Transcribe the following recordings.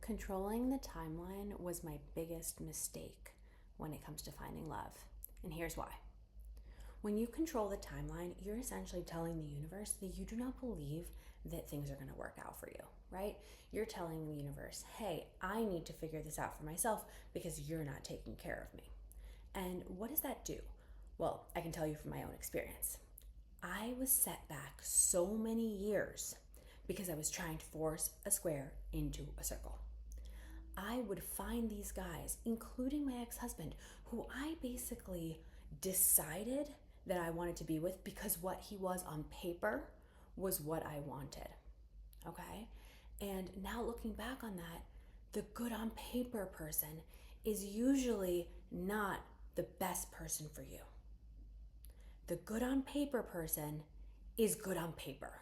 Controlling the timeline was my biggest mistake when it comes to finding love. And here's why. When you control the timeline, you're essentially telling the universe that you do not believe that things are going to work out for you, right? You're telling the universe, hey, I need to figure this out for myself because you're not taking care of me. And what does that do? Well, I can tell you from my own experience. I was set back so many years because I was trying to force a square into a circle. I would find these guys, including my ex-husband, who I basically decided that I wanted to be with because what he was on paper was what I wanted. Okay? And now looking back on that, the good on paper person is usually not the best person for you. The good on paper person is good on paper,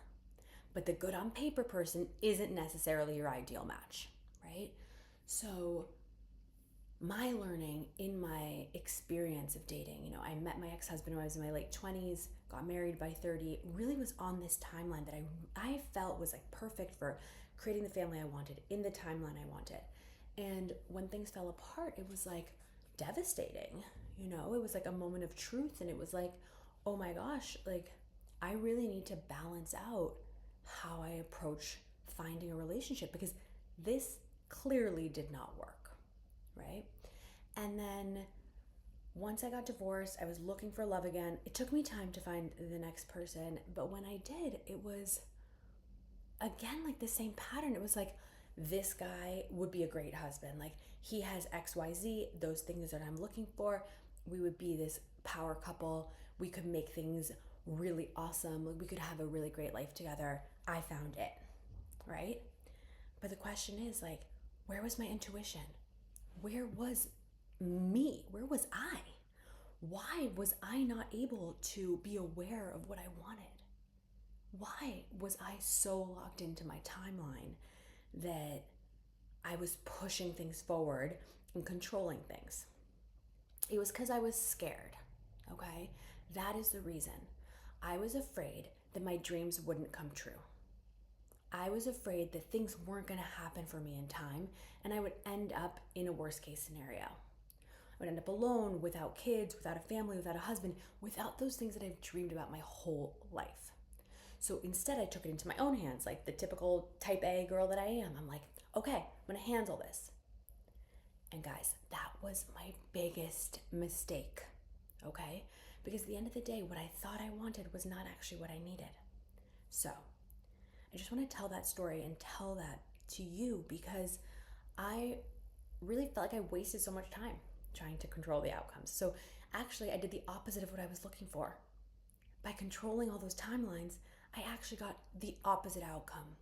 but the good on paper person isn't necessarily your ideal match, right? So my learning in my experience of dating, I met my ex-husband when I was in my late 20s, got married by 30, really was on this timeline that I felt was like perfect for creating the family I wanted in the timeline I wanted. And when things fell apart, it was like devastating, it was like a moment of truth. And it was like, oh my gosh, like I really need to balance out how I approach finding a relationship because this clearly did not work, right? And then once I got divorced, I was looking for love again. It took me time to find the next person, but when I did, it was again like the same pattern. It was like, this guy would be a great husband. Like he has XYZ, those things that I'm looking for. We would be this power couple. We could make things really awesome. Like we could have a really great life together. I found it, right? But the question is like, where was my intuition? Where was me? Where was I? Why was I not able to be aware of what I wanted? Why was I so locked into my timeline that I was pushing things forward and controlling things? It was because I was scared, okay? That is the reason. I was afraid that my dreams wouldn't come true. I was afraid that things weren't going to happen for me in time and I would end up in a worst case scenario. I would end up alone, without kids, without a family, without a husband, without those things that I've dreamed about my whole life. So instead I took it into my own hands, like the typical type A girl that I am. I'm like, okay, I'm going to handle this. And guys, that was my biggest mistake, okay? Because at the end of the day, what I thought I wanted was not actually what I needed. So I just want to tell that story and tell that to you because I really felt like I wasted so much time trying to control the outcomes. So actually, I did the opposite of what I was looking for. By controlling all those timelines, I actually got the opposite outcome.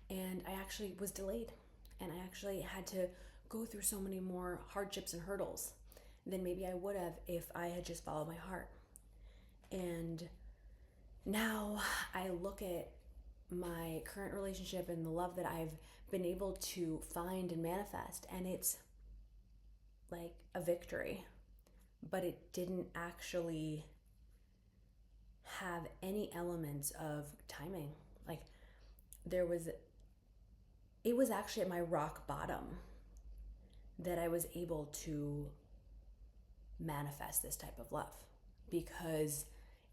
And I actually was delayed. And I actually had to go through so many more hardships and hurdles than maybe I would have if I had just followed my heart. And now I look at my current relationship and the love that I've been able to find and manifest, and it's like a victory, but it didn't actually have any elements of timing. Like it was actually at my rock bottom that I was able to manifest this type of love, because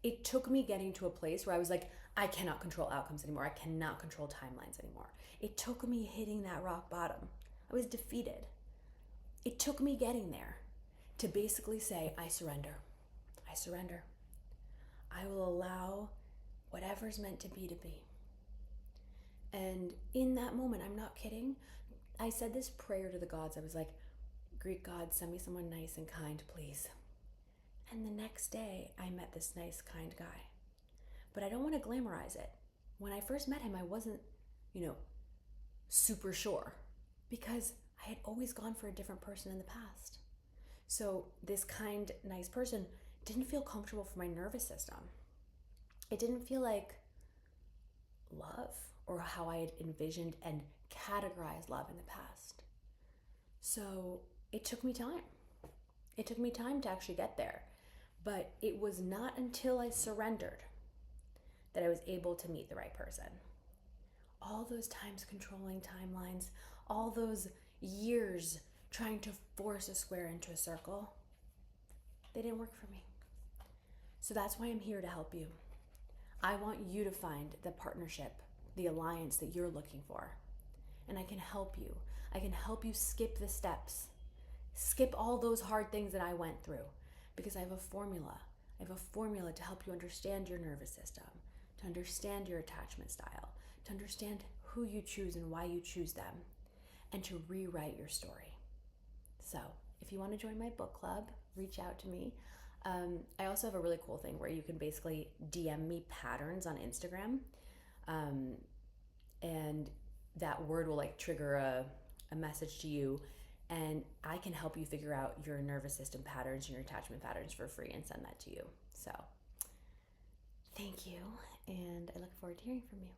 it took me getting to a place where I was like, I cannot control outcomes anymore. I cannot control timelines anymore. It took me hitting that rock bottom. I was defeated. It took me getting there to basically say, I surrender. I surrender. I will allow whatever's meant to be. And in that moment, I'm not kidding, I said this prayer to the gods. I was like, Greek gods, send me someone nice and kind, please. And the next day, I met this nice, kind guy. But I don't want to glamorize it. When I first met him, I wasn't, super sure, because I had always gone for a different person in the past. So this kind, nice person didn't feel comfortable for my nervous system. It didn't feel like love or how I had envisioned and categorized love in the past. So it took me time. It took me time to actually get there. But it was not until I surrendered that I was able to meet the right person. All those times controlling timelines, all those years trying to force a square into a circle, they didn't work for me. So that's why I'm here to help you. I want you to find the partnership, the alliance that you're looking for. And I can help you. I can help you skip the steps. Skip all those hard things that I went through, because I have a formula. I have a formula to help you understand your nervous system, to understand your attachment style, to understand who you choose and why you choose them, and to rewrite your story. So if you want to join my book club, reach out to me. I also have a really cool thing where you can basically DM me patterns on Instagram, and that word will like trigger a message to you, and I can help you figure out your nervous system patterns and your attachment patterns for free and send that to you. So thank you, and I look forward to hearing from you.